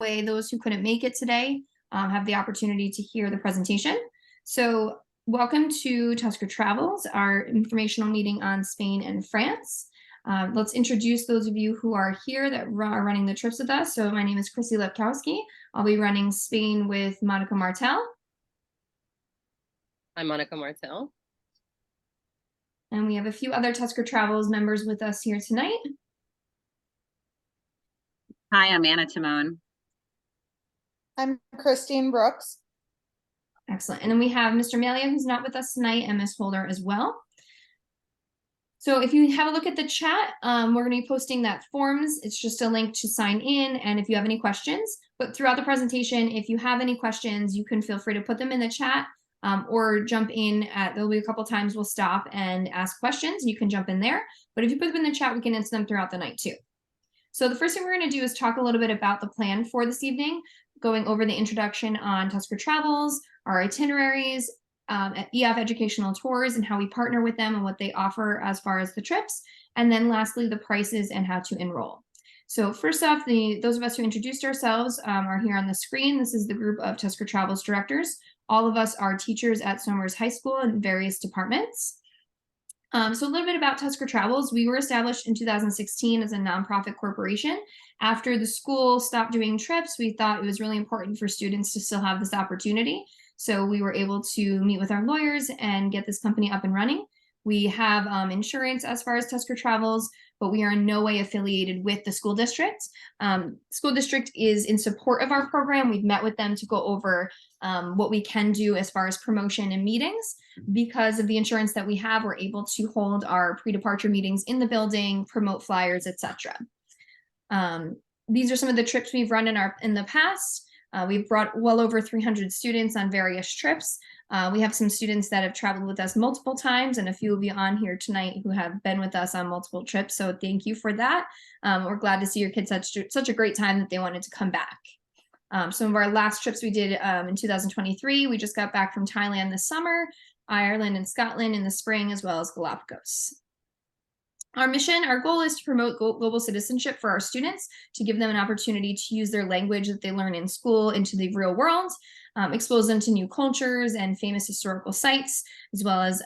way those who couldn't make it today have the opportunity to hear the presentation. So welcome to Tusker Travels, our informational meeting on Spain and France. Let's introduce those of you who are here that are running the trips with us. So my name is Chrissy Lepkowski. I'll be running Spain with Monica Martel. I'm Monica Martel. And we have a few other Tusker Travels members with us here tonight. Hi, I'm Anna Timone. I'm Christine Brooks. Excellent. And then we have Mr. Malia, who's not with us tonight, and Ms. Holder as well. So if you have a look at the chat, we're going to be posting that forms. It's just a link to sign in, and if you have any questions. But throughout the presentation, if you have any questions, you can feel free to put them in the chat or jump in. There'll be a couple times we'll stop and ask questions. You can jump in there. But if you put them in the chat, we can answer them throughout the night too. So the first thing we're going to do is talk a little bit about the plan for this evening, going over the introduction on Tusker Travels, our itineraries, EF educational tours and how we partner with them and what they offer as far as the trips. And then lastly, the prices and how to enroll. So first off, those of us who introduced ourselves are here on the screen. This is the group of Tusker Travels directors. All of us are teachers at Somers High School in various departments. So a little bit about Tusker Travels. We were established in 2016 as a nonprofit corporation. After the school stopped doing trips, we thought it was really important for students to still have this opportunity. So we were able to meet with our lawyers and get this company up and running. We have insurance as far as Tusker Travels, but we are in no way affiliated with the school district. School district is in support of our program. We've met with them to go over what we can do as far as promotion and meetings. Because of the insurance that we have, we're able to hold our pre-departure meetings in the building, promote flyers, etc. These are some of the trips we've run in the past. We've brought well over 300 students on various trips. We have some students that have traveled with us multiple times, and a few of you on here tonight who have been with us on multiple trips. So thank you for that. We're glad to see your kids had such a great time that they wanted to come back. Some of our last trips we did in 2023, we just got back from Thailand this summer, Ireland and Scotland in the spring, as well as Galapagos. Our mission, our goal is to promote global citizenship for our students, to give them an opportunity to use their language that they learn in school into the real world, expose them to new cultures and famous historical sites, as well as,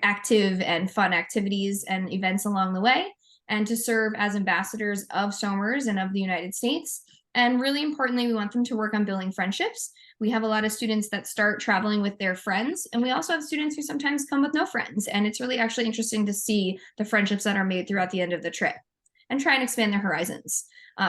active and fun activities and events along the way, and to serve as ambassadors of Somers and of the United States. And really importantly, we want them to work on building friendships. We have a lot of students that start traveling with their friends, and we also have students who sometimes come with no friends. And it's really actually interesting to see the friendships that are made throughout the end of the trip and try and expand their horizons.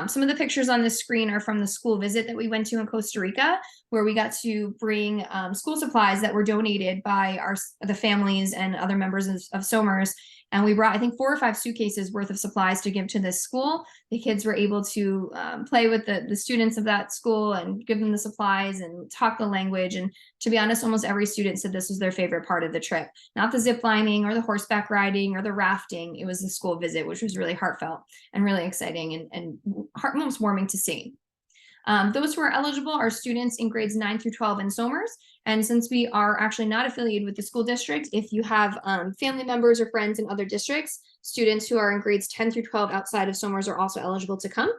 Some of the pictures on this screen are from the school visit that we went to in Costa Rica, where we got to bring school supplies that were donated by the families and other members of Somers. And we brought, I think, 4 or 5 suitcases worth of supplies to give to this school. The kids were able to play with the students of that school and give them the supplies and talk the language. And to be honest, almost every student said this was their favorite part of the trip. Not the zip lining or the horseback riding or the rafting. It was the school visit, which was really heartfelt and really exciting and most warming to see. Those who are eligible are students in grades 9 through 12 in Somers. And since we are actually not affiliated with the school district, if you have family members or friends in other districts, students who are in grades 10 through 12 outside of Somers are also eligible to come.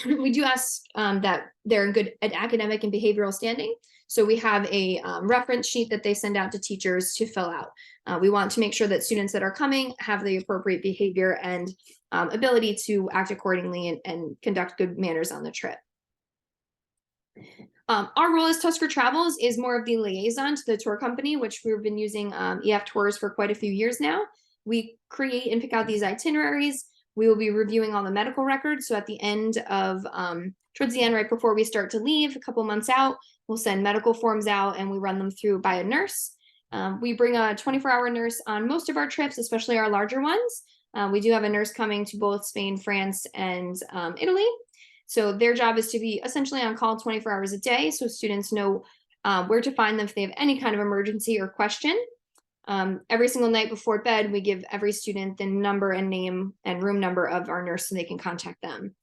We do ask that they're in good academic and behavioral standing. So we have a reference sheet that they send out to teachers to fill out. We want to make sure that students that are coming have the appropriate behavior and ability to act accordingly and conduct good manners on the trip. Our role as Tusker Travels is more of the liaison to the tour company, which we've been using EF Tours for quite a few years now. We create and pick out these itineraries. We will be reviewing all the medical records. So at the end of, towards the end, right before we start to leave, a couple months out, we'll send medical forms out and we run them through by a nurse. We bring a 24-hour nurse on most of our trips, especially our larger ones. We do have a nurse coming to both Spain, France, and Italy. So their job is to be essentially on call 24 hours a day, so students know where to find them if they have any kind of emergency or question. Every single night before bed, we give every student the number and name and room number of our nurse so they can contact them.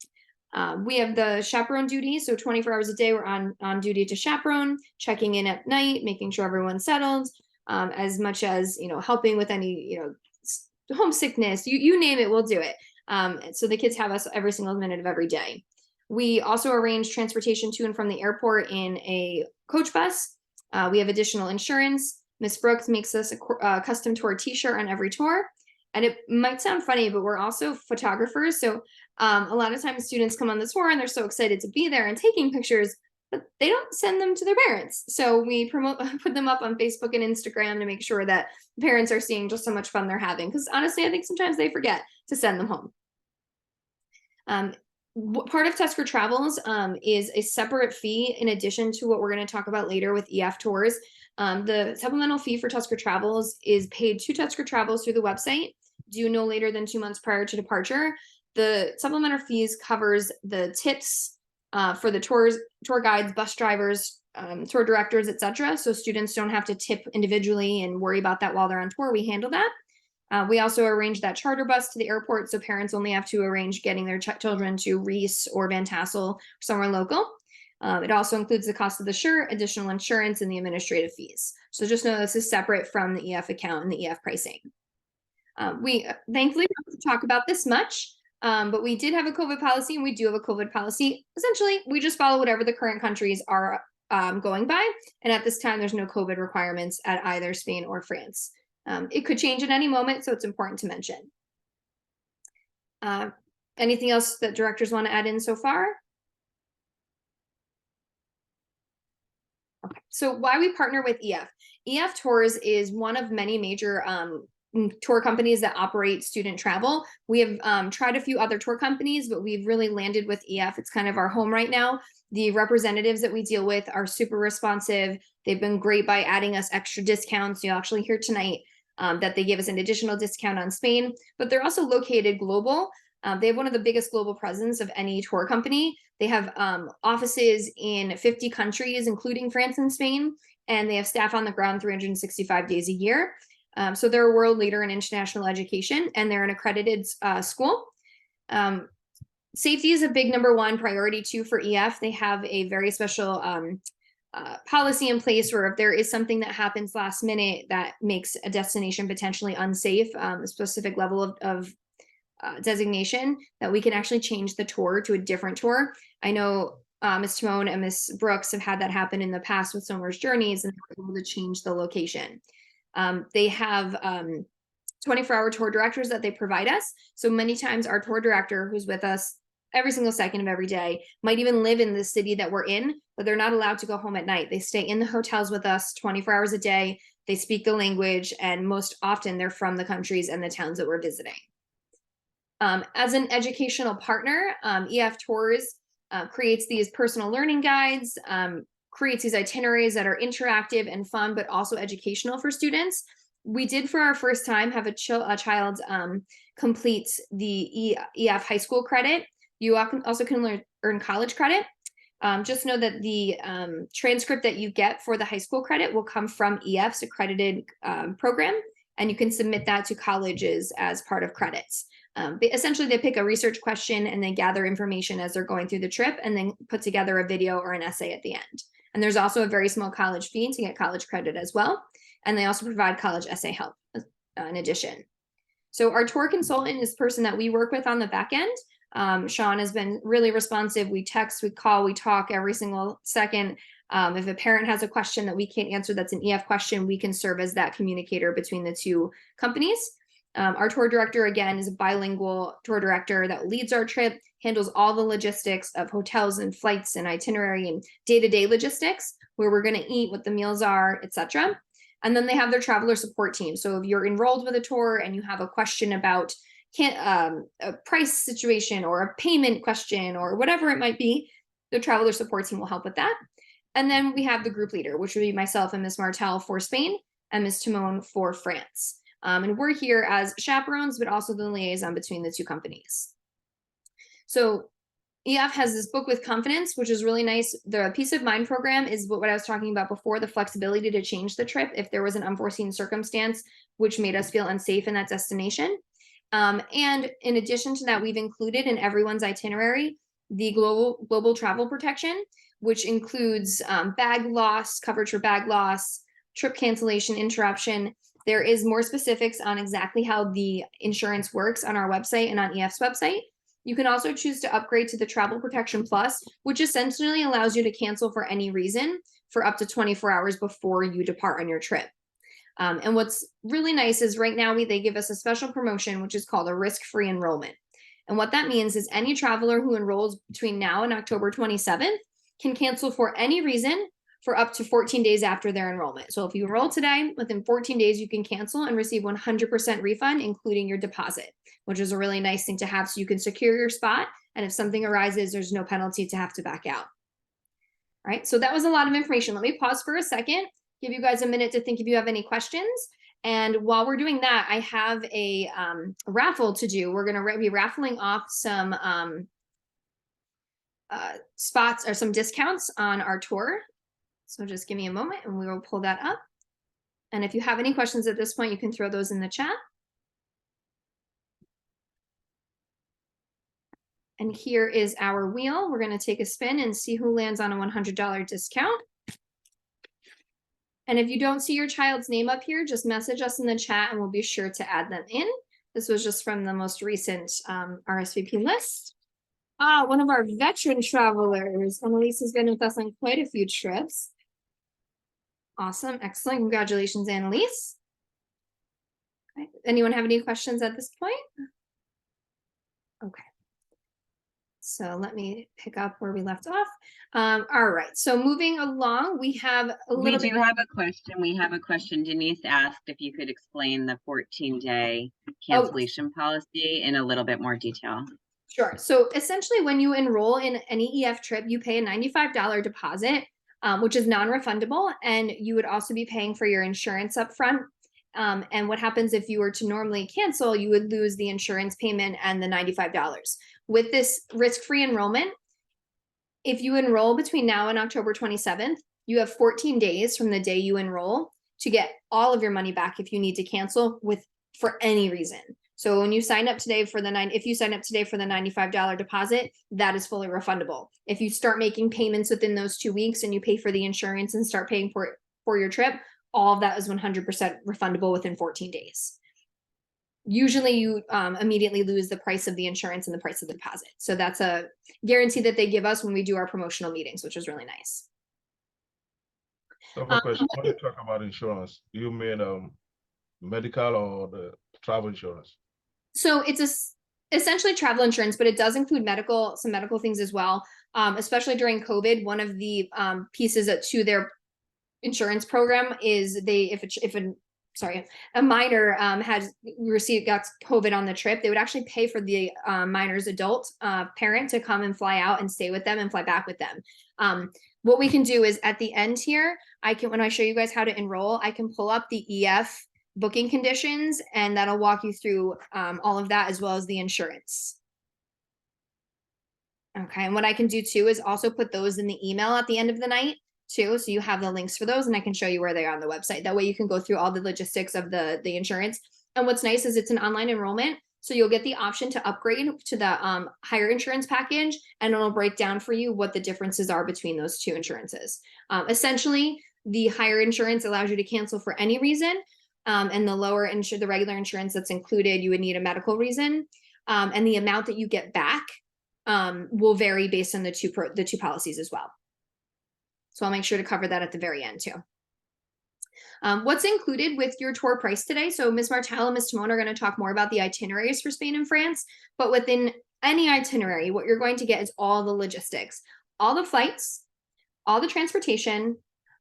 We have the chaperone duty, so 24 hours a day we're on duty to chaperone, checking in at night, making sure everyone's settled, as much as helping with any homesickness, you name it, we'll do it. So the kids have us every single minute of every day. We also arrange transportation to and from the airport in a coach bus. We have additional insurance. Miss Brooks makes us a custom tour t-shirt on every tour. And it might sound funny, but we're also photographers. So a lot of times students come on the tour and they're so excited to be there and taking pictures, but they don't send them to their parents. So we put them up on Facebook and Instagram to make sure that parents are seeing just how much fun they're having. Because honestly, I think sometimes they forget to send them home. Part of Tusker Travels is a separate fee in addition to what we're going to talk about later with EF Tours. The supplemental fee for Tusker Travels is paid to Tusker Travels through the website, due no later than 2 months prior to departure. The supplemental fees covers the tips for the tour guides, bus drivers, tour directors, etc. So students don't have to tip individually and worry about that while they're on tour. We handle that. We also arrange that charter bus to the airport, so parents only have to arrange getting their children to Reese or Van Tassel, somewhere local. It also includes the cost of the shirt, additional insurance, and the administrative fees. So just know this is separate from the EF account and the EF pricing. We thankfully don't have to talk about this much, but we did have a COVID policy, and we do have a COVID policy. Essentially, we just follow whatever the current countries are going by, and at this time, there's no COVID requirements at either Spain or France. It could change at any moment, so it's important to mention. Anything else that directors want to add in so far? Okay, so why we partner with EF? EF Tours is one of many major tour companies that operate student travel. We have tried a few other tour companies, but we've really landed with EF. It's kind of our home right now. The representatives that we deal with are super responsive. They've been great by adding us extra discounts. You'll actually hear tonight that they give us an additional discount on Spain, but they're also located global. They have one of the biggest global presence of any tour company. They have offices in 50 countries, including France and Spain, and they have staff on the ground 365 days a year. So they're a world leader in international education, and they're an accredited school. Safety is a big #1 priority too for EF. They have a very special policy in place where if there is something that happens last minute that makes a destination potentially unsafe, a specific level of designation, that we can actually change the tour to a different tour. I know Ms. Timone and Ms. Brooks have had that happen in the past with Summer's Journeys, and they were able to change the location. They have 24-hour tour directors that they provide us. So many times our tour director, who's with us every single second of every day, might even live in the city that we're in, but they're not allowed to go home at night. They stay in the hotels with us 24 hours a day. They speak the language, and most often they're from the countries and the towns that we're visiting. As an educational partner, EF Tours creates these personal learning guides, creates these itineraries that are interactive and fun, but also educational for students. We did, for our first time, have a child complete the EF high school credit. You also can earn college credit. Just know that the transcript that you get for the high school credit will come from EF's accredited program, and you can submit that to colleges as part of credits. Essentially, they pick a research question and they gather information as they're going through the trip, and then put together a video or an essay at the end. And there's also a very small college fee to get college credit as well. And they also provide college essay help in addition. So our tour consultant is the person that we work with on the back end. Sean has been really responsive. We text, we call, we talk every single second. If a parent has a question that we can't answer that's an EF question, we can serve as that communicator between the two companies. Our tour director, again, is a bilingual tour director that leads our trip, handles all the logistics of hotels and flights and itinerary and day-to-day logistics, where we're going to eat, what the meals are, etc. And then they have their traveler support team. So if you're enrolled with a tour and you have a question about a price situation or a payment question or whatever it might be, the traveler support team will help with that. And then we have the group leader, which would be myself and Ms. Martel for Spain and Ms. Timone for France. And we're here as chaperones, but also the liaison between the two companies. So EF has this book with confidence, which is really nice. The peace of mind program is what I was talking about before, the flexibility to change the trip if there was an unforeseen circumstance which made us feel unsafe in that destination. And in addition to that, we've included in everyone's itinerary the global travel protection, which includes bag loss, coverage for bag loss, trip cancellation, interruption. There is more specifics on exactly how the insurance works on our website and on EF's website. You can also choose to upgrade to the Travel Protection Plus, which essentially allows you to cancel for any reason for up to 24 hours before you depart on your trip. And what's really nice is right now they give us a special promotion, which is called a risk-free enrollment. And what that means is any traveler who enrolls between now and October 27th can cancel for any reason for up to 14 days after their enrollment. So if you enroll today, within 14 days, you can cancel and receive 100% refund, including your deposit, which is a really nice thing to have so you can secure your spot. And if something arises, there's no penalty to have to back out. All right, so that was a lot of information. Let me pause for a second, give you guys a minute to think if you have any questions. And while we're doing that, I have a raffle to do. We're going to be raffling off some spots or some discounts on our tour. So just give me a moment and we will pull that up. And if you have any questions at this point, you can throw those in the chat. And here is our wheel. We're going to take a spin and see who lands on a $100 discount. And if you don't see your child's name up here, just message us in the chat and we'll be sure to add them in. This was just from the most recent RSVP list. One of our veteran travelers. Annalise has been with us on quite a few trips. Awesome, excellent. Congratulations, Annalise. Okay. Anyone have any questions at this point? Okay. So let me pick up where we left off. All right, so moving along, we have a little bit. We do have a question. We have a question. Denise asked if you could explain the 14-day cancellation policy in a little bit more detail. Sure. So essentially, when you enroll in any EF trip, you pay a $95 deposit, which is non-refundable, and you would also be paying for your insurance up front. And what happens if you were to normally cancel, you would lose the insurance payment and the $95. With this risk-free enrollment, if you enroll between now and October 27th, you have 14 days from the day you enroll to get all of your money back if you need to cancel for any reason. So when you sign up today for if you sign up today for the $95 deposit, that is fully refundable. If you start making payments within those 2 weeks and you pay for the insurance and start paying for your trip, all of that is 100% refundable within 14 days. Usually you immediately lose the price of the insurance and the price of the deposit. So that's a guarantee that they give us when we do our promotional meetings, which is really nice. So for question, when you talk about insurance, you mean medical or the travel insurance? So it's essentially travel insurance, but it does include some medical things as well. Especially during COVID, one of the pieces to their insurance program is a minor got COVID on the trip, they would actually pay for the minor's adult parent to come and fly out and stay with them and fly back with them. What we can do is at the end here, when I show you guys how to enroll, I can pull up the EF booking conditions and that'll walk you through all of that as well as the insurance. Okay, and what I can do too is also put those in the email at the end of the night too, so you have the links for those and I can show you where they are on the website. That way you can go through all the logistics of the insurance. And what's nice is it's an online enrollment, so you'll get the option to upgrade to the higher insurance package, and it'll break down for you what the differences are between those two insurances. Essentially, the higher insurance allows you to cancel for any reason, and the regular insurance that's included, you would need a medical reason, and the amount that you get back will vary based on the two policies as well. So I'll make sure to cover that at the very end too. What's included with your tour price today? So Ms. Martel and Ms. Timon are going to talk more about the itineraries for Spain and France, but within any itinerary, what you're going to get is all the logistics, all the flights, all the transportation,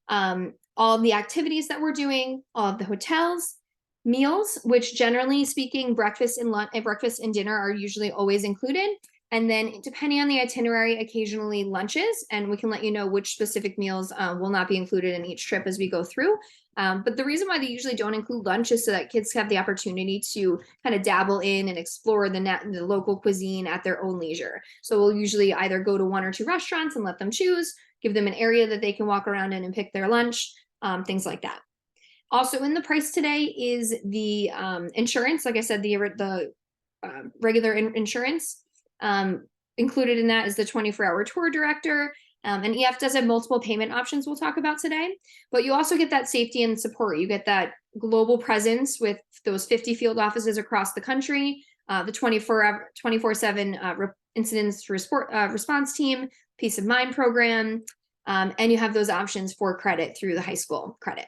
all the activities that we're doing, all of the hotels, meals, which generally speaking, breakfast and dinner are usually always included. And then depending on the itinerary, occasionally lunches, and we can let you know which specific meals will not be included in each trip as we go through. But the reason why they usually don't include lunch is so that kids have the opportunity to kind of dabble in and explore the local cuisine at their own leisure. So we'll usually either go to 1 or 2 restaurants and let them choose, give them an area that they can walk around in and pick their lunch, things like that. Also in the price today is the insurance. Like I said, the regular insurance. Included in that is the 24-hour tour director. And EF does have multiple payment options we'll talk about today, but you also get that safety and support. You get that global presence with those 50 field offices across the country, the 24/7 incidents response team, peace of mind program, and you have those options for credit through the high school credit.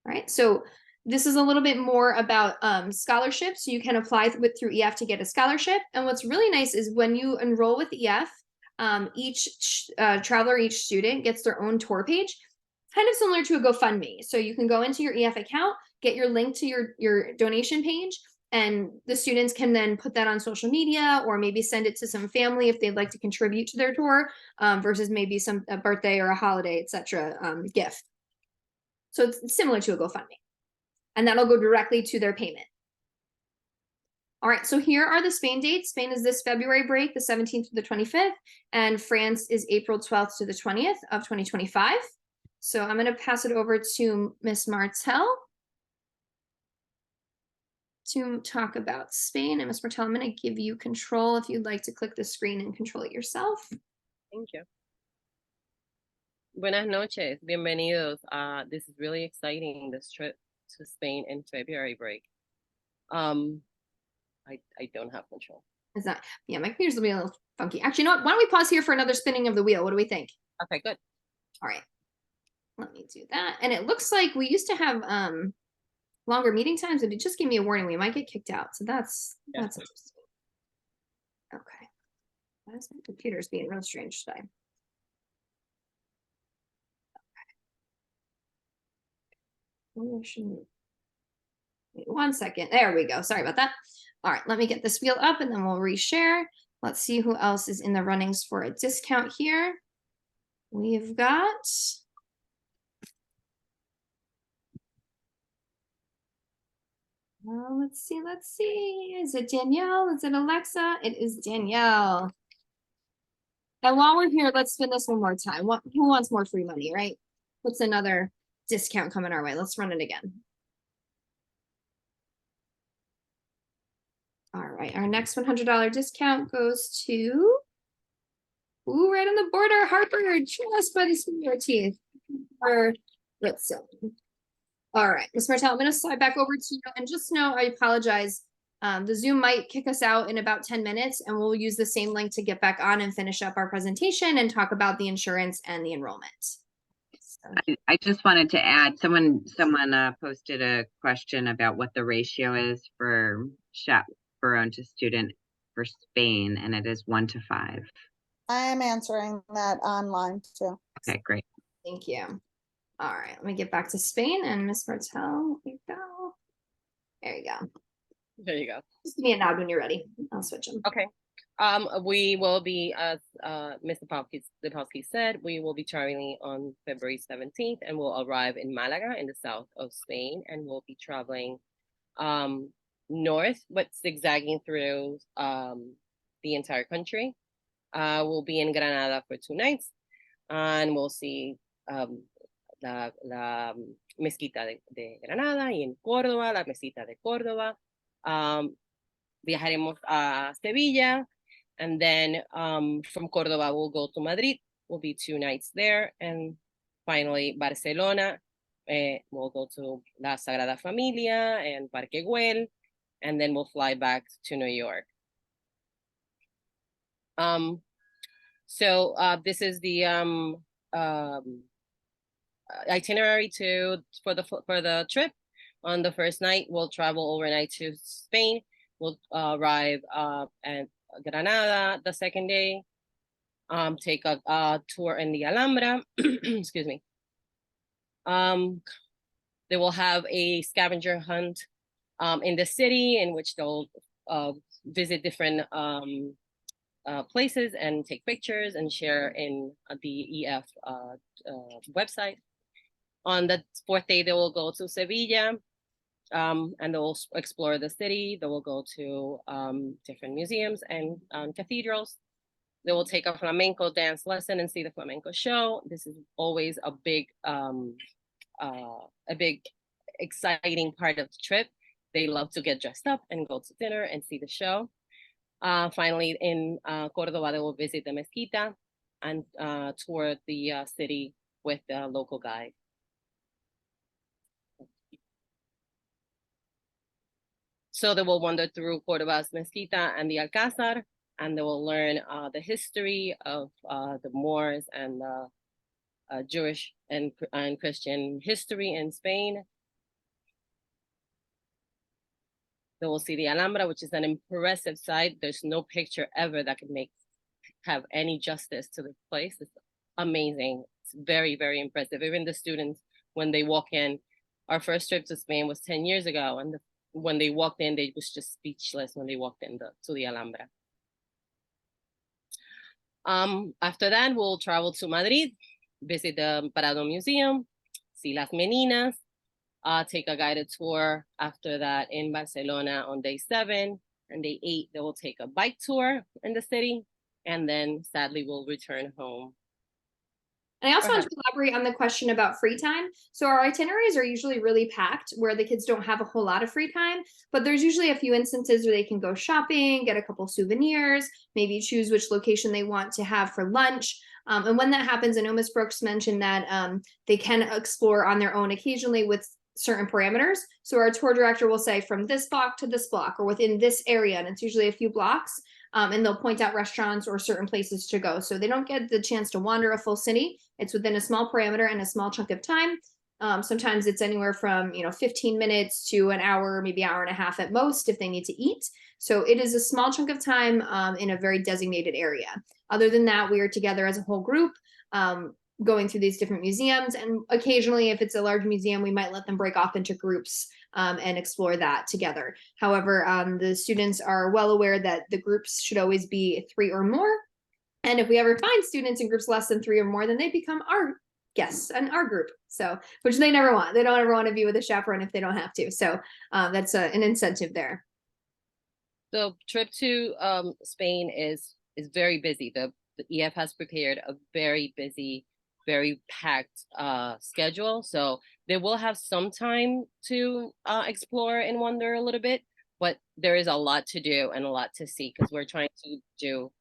All right, so this is a little bit more about scholarships. You can apply through EF to get a scholarship. And what's really nice is when you enroll with EF, each traveler, each student gets their own tour page, kind of similar to a GoFundMe. So you can go into your EF account, get your link to your donation page, and the students can then put that on social media or maybe send it to some family if they'd like to contribute to their tour versus maybe a birthday or a holiday, etc. Gift. So it's similar to a GoFundMe. And that'll go directly to their payment. All right, so here are the Spain dates. Spain is this February break, the 17th to the 25th, and France is April 12th to the 20th of 2025. So I'm gonna pass it over to Miss Martel to talk about Spain. And Miss Martel, I'm gonna give you control if you'd like to click the screen and control it yourself. Thank you. Buenas noches, bienvenidos. This is really exciting, this trip to Spain in February break. I don't have control. Is that, yeah, my computer's gonna be a little funky. Actually, no, why don't we pause here for another spinning of the wheel? What do we think? Okay, good. All right, let me do that. And it looks like we used to have longer meeting times, but it just gave me a warning we might get kicked out. So that's interesting. Okay. Why is my computer's being real strange today? Okay. Wait 1 second. There we go. Sorry about that. All right, let me get this wheel up and then we'll reshare. Let's see who else is in the runnings for a discount here. We've got let's see. Is it Danielle? Is it Alexa? It is Danielle. And while we're here, let's spin this one more time. Who wants more free money, right? What's another discount coming our way? Let's run it again. All right, our next $100 discount goes to, right on the border, Harper, just by the skin of your teeth. Or let's see. All right, Ms. Martel, I'm gonna slide back over to you, and just know, I apologize. The Zoom might kick us out in about 10 minutes, and we'll use the same link to get back on and finish up our presentation and talk about the insurance and the enrollment. I just wanted to add, someone posted a question about what the ratio is for chaperone to student for Spain, and it is 1 to 5. I am answering that online too. Okay, great. Thank you. All right, let me get back to Spain, and Ms. Martel, here you go. There you go. There you go. Just give me a nod when you're ready. I'll switch them. Okay. We will be, as Mr. Lepowski said, we will be traveling on February 17th, and we'll arrive in Malaga in the south of Spain, and we'll be traveling north, but zigzagging through the entire country. We'll be in Granada for 2 nights, and we'll see la mezquita de Granada, y en Córdoba, la mesita de Córdoba. Viajaremos a Sevilla, and then from Córdoba we'll go to Madrid. We'll be 2 nights there, and finally Barcelona. We'll go to La Sagrada Familia and Parque Güell, and then we'll fly back to New York. So this is the itinerary for the trip. On the first night, we'll travel overnight to Spain. We'll arrive at Granada the second day. Take a tour in the Alhambra. Excuse me. They will have a scavenger hunt in the city, in which they'll visit different places and take pictures and share in the EF website. On the 4th day, they will go to Sevilla, and they will explore the city. They will go to different museums and cathedrals. They will take a flamenco dance lesson and see the flamenco show. This is always a big exciting part of the trip. They love to get dressed up and go to dinner and see the show. Finally, in Córdoba, they will visit the mezquita and tour the city with the local guide. So they will wander through Cordoba's Mezquita and the Alcázar, and they will learn the history of the Moors and the Jewish and Christian history in Spain. They will see the Alhambra, which is an impressive site. There's no picture ever that could have any justice to this place. It's amazing. It's very, very impressive. Even the students, when they walk in, our first trip to Spain was 10 years ago, and when they walked in, they was just speechless when they walked in to the Alhambra. After that, we'll travel to Madrid, visit the Prado Museum, see Las Meninas, take a guided tour after that in Barcelona on day 7, and day 8, they will take a bike tour in the city, and then sadly we'll return home. And I also want to elaborate on the question about free time. So our itineraries are usually really packed where the kids don't have a whole lot of free time, but there's usually a few instances where they can go shopping, get a couple souvenirs, maybe choose which location they want to have for lunch. And when that happens, I know Ms. Brooks mentioned that they can explore on their own occasionally with certain parameters. So our tour director will say from this block to this block or within this area, and it's usually a few blocks. And they'll point out restaurants or certain places to go. So they don't get the chance to wander a full city. It's within a small parameter and a small chunk of time. Sometimes it's anywhere from 15 minutes to an hour, maybe hour and a half at most if they need to eat. So it is a small chunk of time in a very designated area. Other than that, we are together as a whole group going through these different museums. And occasionally, if it's a large museum, we might let them break off into groups and explore that together. However, the students are well aware that the groups should always be 3 or more. And if we ever find students in groups less than 3 or more, then they become our guests and our group. So, which they never want. They don't ever want to be with a chaperone if they don't have to. So that's an incentive there. The trip to Spain is very busy. The EF has prepared a very busy, very packed schedule. So they will have some time to explore and wander a little bit, but there is a lot to do and a lot to see because we're trying to do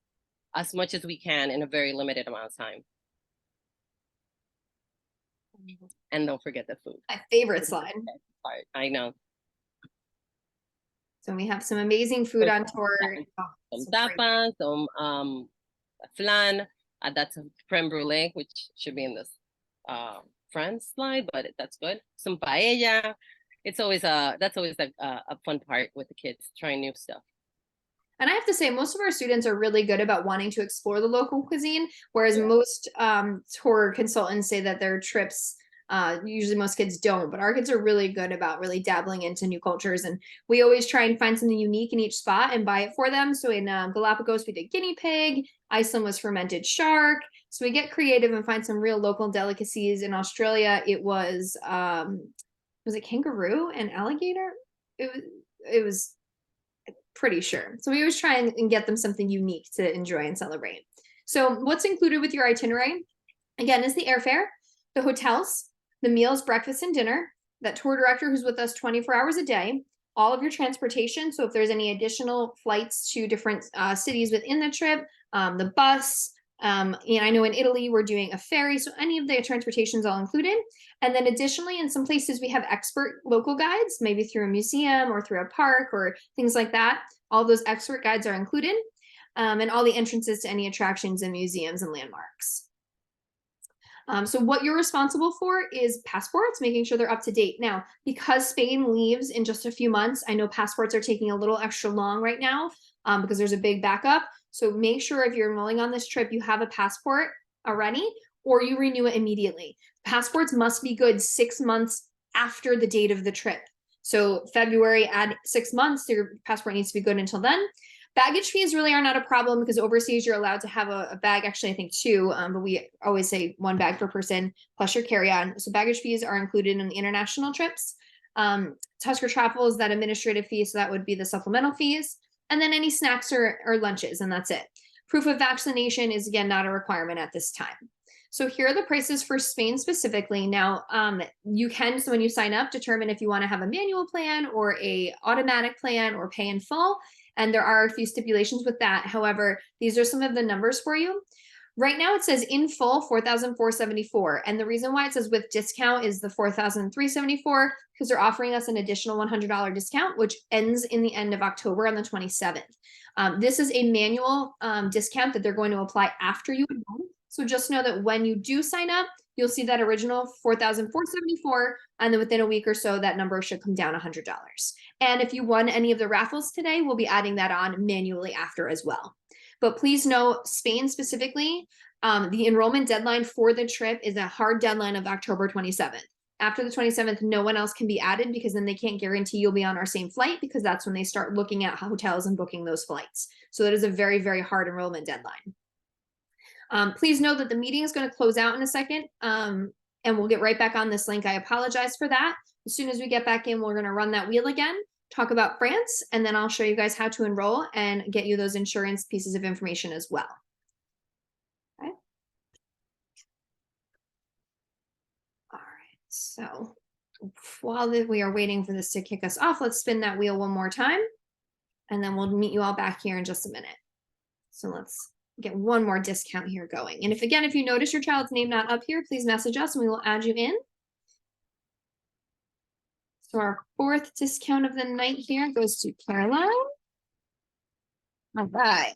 as much as we can in a very limited amount of time. And don't forget the food. My favorite slide. I know. So we have some amazing food on tour. Some tapas, some flan. That's a creme brulee, which should be in this France slide, but that's good. Some paella. That's always a fun part with the kids, trying new stuff. And I have to say, most of our students are really good about wanting to explore the local cuisine, whereas most tour consultants say that their trips, usually most kids don't, but our kids are really good about really dabbling into new cultures. And we always try and find something unique in each spot and buy it for them. So in Galapagos, we did guinea pig. Iceland was fermented shark. So we get creative and find some real local delicacies. In Australia, it was it kangaroo and alligator? It was pretty sure. So we always try and get them something unique to enjoy and celebrate. So what's included with your itinerary, again, is the airfare, the hotels, the meals, breakfast and dinner, that tour director who's with us 24 hours a day, all of your transportation. So if there's any additional flights to different cities within the trip, the bus, and I know in Italy, we're doing a ferry. So any of the transportation is all included. And then additionally, in some places, we have expert local guides, maybe through a museum or through a park or things like that. All those expert guides are included, and all the entrances to any attractions and museums and landmarks. So what you're responsible for is passports, making sure they're up to date. Now, because Spain leaves in just a few months, I know passports are taking a little extra long right now because there's a big backup. So make sure if you're enrolling on this trip, you have a passport already, or you renew it immediately. Passports must be good 6 months after the date of the trip. So February, add 6 months, your passport needs to be good until then. Baggage fees really are not a problem because overseas you're allowed to have a bag, actually I think 2, but we always say 1 bag per person plus your carry-on. So baggage fees are included in the international trips. Tusker Travel is that administrative fee, so that would be the supplemental fees. And then any snacks or lunches, and that's it. Proof of vaccination is, again, not a requirement at this time. So here are the prices for Spain specifically. Now, you can, so when you sign up, determine if you want to have a manual plan or a automatic plan or pay in full. And there are a few stipulations with that. However, these are some of the numbers for you. Right now it says in full 4,474. And the reason why it says with discount is the 4,374 because they're offering us an additional $100 discount, which ends in the end of October on the 27th. This is a manual discount that they're going to apply after you enroll. So just know that when you do sign up, you'll see that original 4,474, and then within a week or so, that number should come down $100. And if you won any of the raffles today, we'll be adding that on manually after as well. But please know, Spain specifically, the enrollment deadline for the trip is a hard deadline of October 27th. After the 27th, no one else can be added because then they can't guarantee you'll be on our same flight because that's when they start looking at hotels and booking those flights. So that is a very, very hard enrollment deadline. Please know that the meeting is going to close out in a second, and we'll get right back on this link. I apologize for that. As soon as we get back in, we're going to run that wheel again, talk about France, and then I'll show you guys how to enroll and get you those insurance pieces of information as well. Okay. All right, so while we are waiting for this to kick us off, let's spin that wheel one more time, and then we'll meet you all back here in just a minute. So let's get one more discount here going. And if you notice your child's name not up here, please message us and we will add you in. So our fourth discount of the night here goes to Caroline. All right.